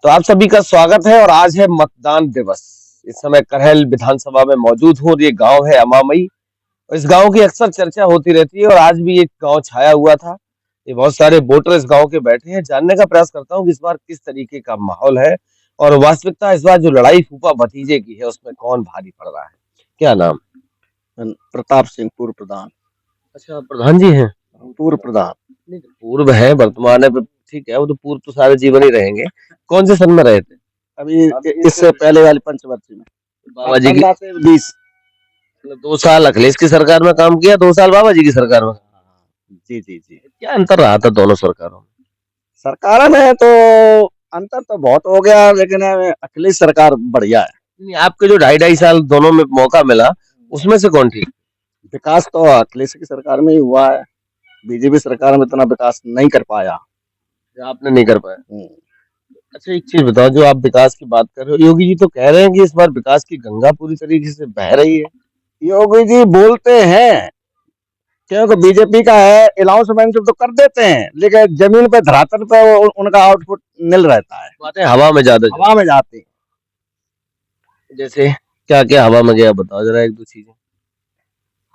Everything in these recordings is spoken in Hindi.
तो आप सभी का स्वागत है और आज है मतदान दिवस। इस समय करहल विधानसभा में मौजूद हूँ और ये गांव है अमामई। और इस गांव की अक्सर चर्चा होती रहती है और आज भी ये गांव छाया हुआ था। ये बहुत सारे वोटर इस गांव के बैठे हैं। जानने का प्रयास करता हूँ कि इस बार किस तरीके का माहौल है और वास्तविकता इस बार जो लड़ाई फूफा भतीजे की है उसमें कौन भारी पड़ रहा है। क्या नाम? प्रताप सिंह पूर्व प्रधान। अच्छा, प्रधान जी हैं। पूर्व प्रधान। नहीं, पूर्व है, वर्तमान है, ठीक है। वो तो पूर्व तो सारे जीवन ही रहेंगे। कौन से सन में रहे थे? अभी इससे पहले वाली पंचवर्षीय में बाबा जी की 15 से 20। 2 साल अखिलेश की सरकार में काम किया, 2 साल बाबा जी की सरकार में। जी जी जी। क्या अंतर रहा था दोनों सरकारों में? सरकार में तो अंतर तो बहुत हो गया, लेकिन अखिलेश सरकार बढ़िया है। नहीं, आपके जो 2.5 2.5 साल दोनों में मौका मिला उसमें से कौन ठीक? विकास तो अखिलेश की सरकार में ही हुआ है। बीजेपी सरकार में इतना विकास नहीं कर पाया। आपने नहीं कर पाया। अच्छा, एक चीज बताओ, जो आप विकास की बात कर रहे हो, योगी जी तो कह रहे हैं कि इस बार विकास की गंगा पूरी तरीके से बह रही है। योगी जी बोलते हैं, क्योंकि बीजेपी का है, अनाउंसमेंट तो कर देते हैं, लेकिन जमीन पे धरातल पे उनका आउटपुट नील रहता है। बातें हवा में ज्यादा हवा में जाती है। जैसे क्या क्या हवा में गया, बताओ जरा एक दो चीजें।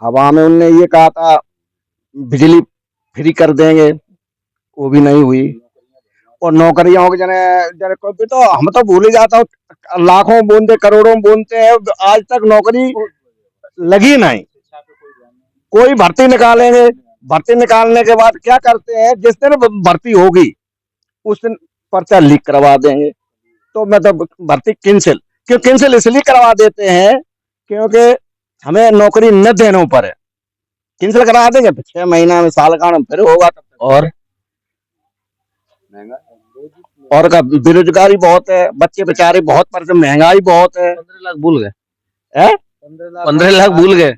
हवा में उनने ये कहा था बिजली फ्री कर देंगे, वो भी नहीं हुई। और नौकरियां होगी, जने जने कोई भी, तो हम तो भूल ही जाता हूँ, लाखों बोलते करोड़ों बोलते हैं, आज तक नौकरी लगी नहीं। कोई भर्ती निकालेंगे, भर्ती निकालने के बाद क्या करते हैं, जिस दिन भर्ती होगी उस दिन पर्चा लीक करवा देंगे। तो मतलब भर्ती कैंसिल, क्यों कैंसिल इसलिए करवा देते हैं क्योंकि हमें नौकरी न देने पर है, कैंसिल करा देंगे, 6 महीना में साल का फिर होगा। और का बेरोजगारी बहुत है, बच्चे बेचारे बहुत पर, महंगाई बहुत है। 15 लाख भूल गए? 15 लाख भूल गए?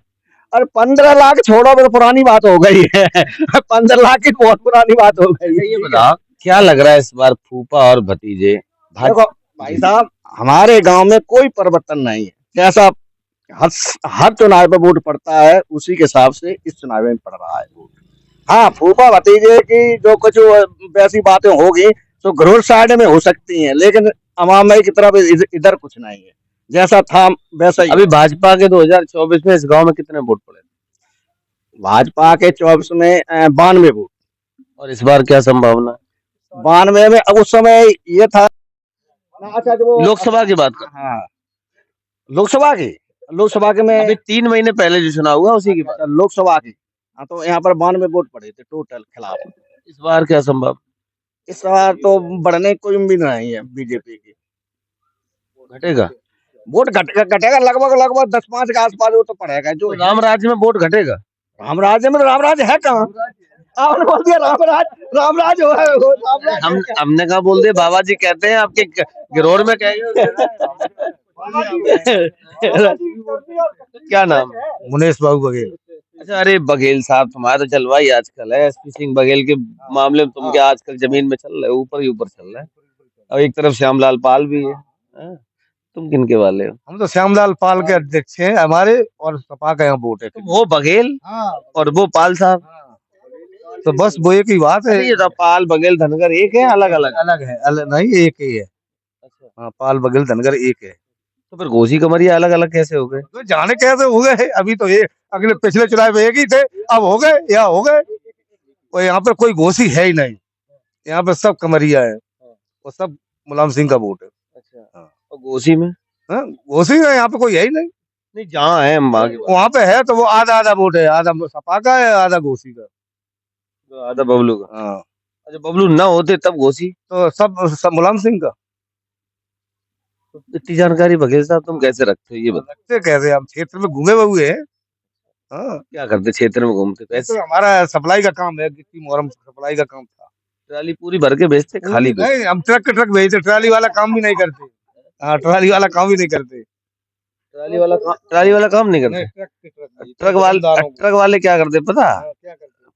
अरे 15 लाख छोड़ो, तो पुरानी बात हो गई है। 15 लाख की बहुत पुरानी बात हो गई है। ये बताओ, क्या लग रहा है इस बार फूफा और भतीजे? देखो भाई साहब, हमारे गांव में कोई परिवर्तन नहीं है। जैसा हर चुनाव पे वोट पड़ता है, उसी के हिसाब से इस चुनाव में पड़ रहा है वोट। हाँ, फूफा भतीजे की जो कुछ वैसी बातें होगी तो घरों साइड में हो सकती हैं, लेकिन अवामी की तरफ इधर कुछ नहीं है। जैसा था वैसा ही। अभी भाजपा के 2024 में इस गांव में कितने वोट पड़े? भाजपा के 24 में 92 वोट। और इस बार क्या संभावना है? 92 में अब उस समय ये था। अच्छा, जो लोकसभा की बात कर। हाँ, लोकसभा के में अभी 3 महीने पहले जो चुनाव हुआ उसी की बात। लोकसभा की। हाँ, तो यहाँ पर 92 वोट पड़े थे टोटल खिलाफ। इस बार क्या संभव? इस बार तो बढ़ने की कोई उम्मीद नहीं है बीजेपी की। घटेगा? वोट घटेगा लगभग लगभग 10-5 के आसपास वो तो पड़ेगा। जो राम राज्य में वोट घटेगा? राम राज्य में, राम राज्य है कहाँ? आपने बोल दिया राम राज हो है। हमने कहा बोल दिया, बाबा जी कहते हैं आपके गिरोर में कहेंगे। क्या नाम? मुनेश बाबू बघेल। अच्छा, अरे बघेल साहब, तुम्हारा तो जलवा ही आजकल है। एसपी सिंह बघेल के मामले में तुम क्या आजकल जमीन में चल रहे हो, ऊपर ही ऊपर चल रहे हैं। और एक तरफ श्यामलाल पाल भी है। हाँ? तुम किनके वाले हो? हम तो श्यामलाल पाल के अध्यक्ष हैं हमारे, और सपा का यहाँ वोट है। तुम हो बघेल और वो पाल साहब, तो बस वो एक ही बात है। ये पाल बघेल धनगर एक है, अलग अलग? अलग है, अलग नहीं, एक ही है। हाँ, पाल बघेल धनगर एक है। तो फिर घोसी कमरिया अलग अलग कैसे हो गए? तो जाने कैसे हो गए, अभी तो ये अगले पिछले चुनाव में एक ही थे, अब हो गए या हो गए। और यहाँ पे कोई घोसी है ही नहीं, यहाँ पे सब कमरिया है और सब मुलायम सिंह का वोट है। अच्छा, और घोसी में? हाँ, घोसी में यहाँ पे कोई है ही नहीं। नहीं, जहाँ है वहाँ पे है तो वो आधा आधा वोट है, आधा सपा का है, आधा घोसी का, आधा बबलू का। हाँ। अच्छा, बबलू ना होते तब घोसी? तो सब मुलायम सिंह का। तो इतनी जानकारी बघेल साहब तुम कैसे रखते हो, ये बताओ। रखते कैसे, हम क्षेत्र में घूमे हुए हैं। हाँ, क्या करते क्षेत्र में घूमते? पैसे? तो हमारा सप्लाई का काम है, गिट्टी मोहरम सप्लाई का काम था। ट्राली पूरी भर के बेचते, खाली बेचते? नहीं, हम ट्रक ट्रक भेजते, ट्राली वाला काम भी नहीं करते। हाँ, ट्राली वाला काम भी नहीं करते। ट्राली वाला काम नहीं करते? ट्रक वाले क्या करते पता?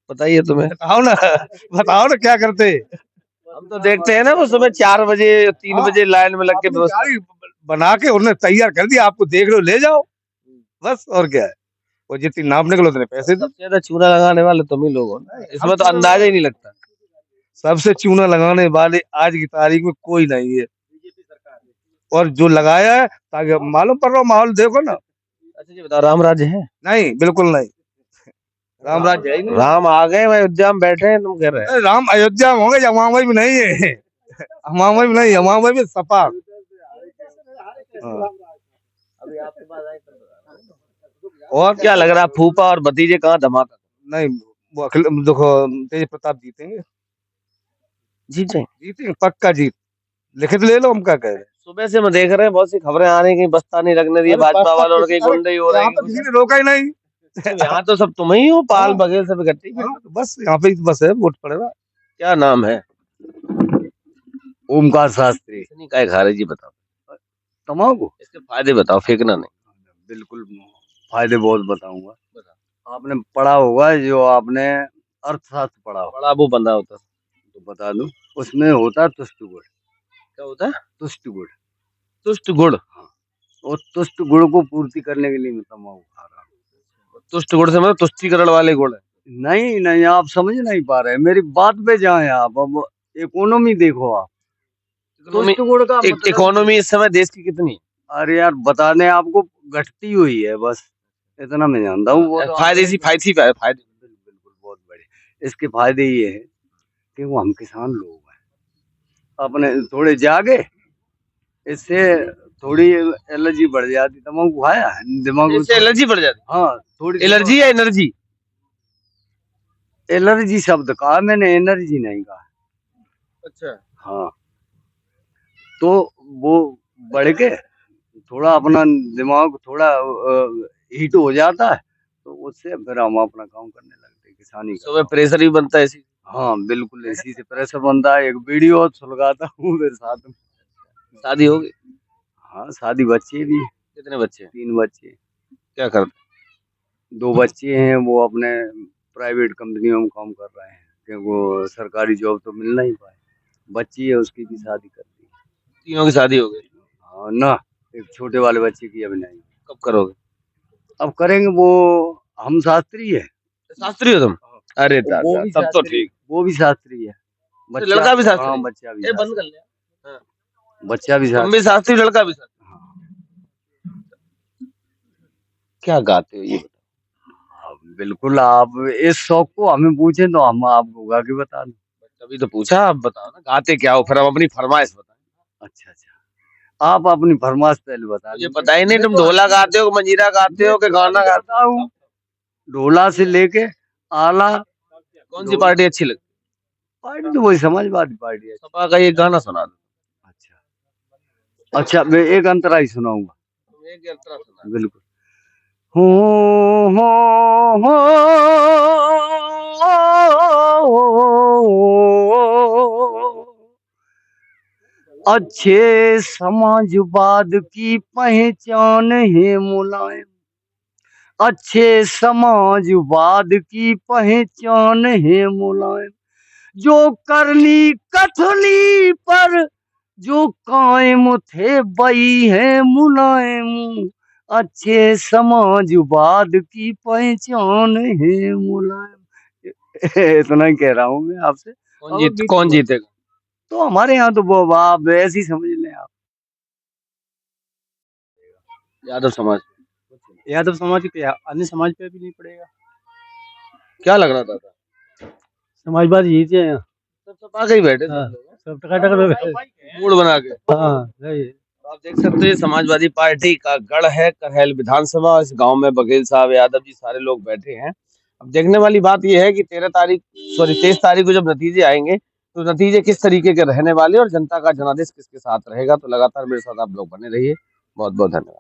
बताइए तुम्हें। बताओ ना क्या करते। हम तो देखते हैं ना, वो सुबह 4 बजे 3 बजे लाइन में लग के बना के उन्होंने तैयार कर दिया, आपको देख लो ले जाओ, बस। और क्या है, वो जितनी नाप निकलो उतने पैसे दो। सबसे ज्यादा चूना लगाने वाले तुम ही लोग हो ना, इसमें तो अंदाजा ही नहीं लगता। सबसे चूना लगाने वाले आज की तारीख में कोई नहीं है। और जो लगाया है ताकि मालूम पड़ रहा हो, माहौल देखो ना। अच्छा जी बताओ, राम राज्य है? नहीं, बिल्कुल नहीं, राम राज्य है ही नहीं। राम आ गए, वह अयोध्या में बैठे हैं, तुम कह रहे हैं? अरे राम अयोध्या में होंगे, जमावई में नहीं है। हमावई में नहीं, हमावई में सपा। हाँ। और क्या लग रहा है, फूफा और भतीजे कहाँ धमाका? नहीं, वो देखो, तेज प्रताप जीतेंगे, जीत जाए। जीतेंगे पक्का जीत। लिखित ले लो, हम क्या कह रहे हैं। सुबह से मैं देख रहे हैं बहुत सी खबरें आ रही हैं कि बस्ता नहीं रखने दिए भाजपा वालों और कई गुंडे ही हो रहे यहाँ हैं। तो किसी ने रोका ही नहीं। यहाँ तो सब तुम ही हो, पाल बघेल सब इकट्ठे ही। हाँ, तो बस यहाँ पे बस है, वोट पड़ेगा। क्या नाम है? ओमकार शास्त्री। इतनी काय खा रही जी, बताओ तमाकू इसके फायदे बताओ, फेंकना नहीं। बिल्कुल फायदे बहुत बताऊंगा। आपने पढ़ा होगा, जो आपने अर्थशास्त्र पढ़ा हो बड़ा वो बंदा होता है। तो बता दूं, उसमें होता है तुष्ट गुड़। क्या होता है? तुष्ट गुड़। तुष्ट गुड़। हाँ, और तुष्ट गुड़ को पूर्ति करने के लिए मैं तम्बाकू खा रहा हूँ। तुष्ट गुड़ से मतलब तुष्टिकरण वाले गुड़ है? नहीं नहीं, आप समझ नहीं पा रहे, मेरी बात पे जाएं आप। अब इकोनॉमी देखो आप। तुष्ट गुड़ का मतलब, इकोनॉमी इस समय देश की कितनी है? अरे यार बता दें आपको, घटती हुई है, बस इतना मैं जानता हूँ। वो तो फायदे इसी फायदे फायदे। बिल्कुल बहुत बड़े इसके फायदे ये है कि वो हम किसान लोग हैं, अपने थोड़े जागे, इससे थोड़ी एलर्जी बढ़ जाती। तम्बाकू खाया दिमाग में, इससे एलर्जी बढ़ जाती? हाँ थोड़ी एलर्जी या एनर्जी? एलर्जी शब्द कहा मैंने, एनर्जी नहीं कहा। अच्छा। हाँ, तो वो बढ़ के थोड़ा अपना दिमाग थोड़ा हीट हो जाता है, तो उससे फिर हम अपना काम करने लगते हैं, किसानी का। सुबह प्रेशर भी बनता है इसी? हाँ बिल्कुल, इसी से प्रेशर बनता है। एक वीडियो और सुलगाता हूँ फिर साथ में। शादी होगी? हाँ शादी, बच्चे भी हैं। कितने बच्चे हैं? 3 बच्चे। क्या करते? 2 बच्चे हैं, वो अपने प्राइवेट कंपनियों में काम कर रहे हैं, क्योंकि वो सरकारी जॉब तो मिल नहीं पाए। बच्ची है, उसकी भी शादी कर दी। तीनों की शादी हो गई? हाँ ना, एक छोटे वाले बच्चे की अभी नहीं। कब करोगे? अब करेंगे, वो हम शास्त्री है। शास्त्री हो तुम? अरे दादा, तब तो ठीक। वो भी शास्त्री है। तो लड़का भी शास्त्री? हाँ बच्चा भी ये बंद कर लिया। हाँ। बच्चा भी तुम भी शास्त्री, लड़का भी शास्त्री? क्या गाते हो ये बताओ? बिल्कुल, आप इस शौक को हमें पूछें तो हम आपको गा के बता दें। तभी तो पूछा, आप बताओ ना गाते क्या हो, फिर हम अपनी फरमाइश बताएं। अच्छा अच्छा, आप अपनी फरमाइश पहले बता मुझे दें। पता ही नहीं, तुम ढोला गाते हो, मंजीरा गाते हो, कि गाना गाते हो? ढोला से लेके आला। कौन सी पार्टी अच्छी लगती? पार्टी तो वही समाजवादी पार्टी है। सपा का ये गाना सुना दो। अच्छा अच्छा, मैं एक अंतरा ही सुनाऊंगा। एक यात्रा सुना। बिल्कुल। हो हो अच्छे समाजवाद की पहचान है मुलायम। अच्छे समाजवाद की पहचान है मुलायम। जो करनी कथनी पर जो कायम थे बई है मुलायम। अच्छे समाजवाद की पहचान है मुलायम। इतना ही कह रहा हूँ मैं आपसे। कौन जीतेगा? तो हमारे यहाँ तो वो आप ऐसे ही समझ लें आप। यादव समाज। यादव समाज पे, अन्य समाज पे भी नहीं पड़ेगा। क्या लग रहा था? समाजवादी जीते हैं। सब सपा के ही बैठे हाँ, सब लोग, सब टका मूड बना के। हाँ सही है। आप देख सकते हैं, समाजवादी पार्टी का गढ़ है करहैल विधानसभा। इस गांव में बघेल साहब, यादव जी, सारे लोग बैठे हैं। अब देखने वाली बात यह है कि 23 तारीख को जब नतीजे आएंगे, तो नतीजे किस तरीके के रहने वाले और जनता का जनादेश किसके साथ रहेगा। तो लगातार मेरे साथ आप लोग बने रहिए। बहुत बहुत धन्यवाद।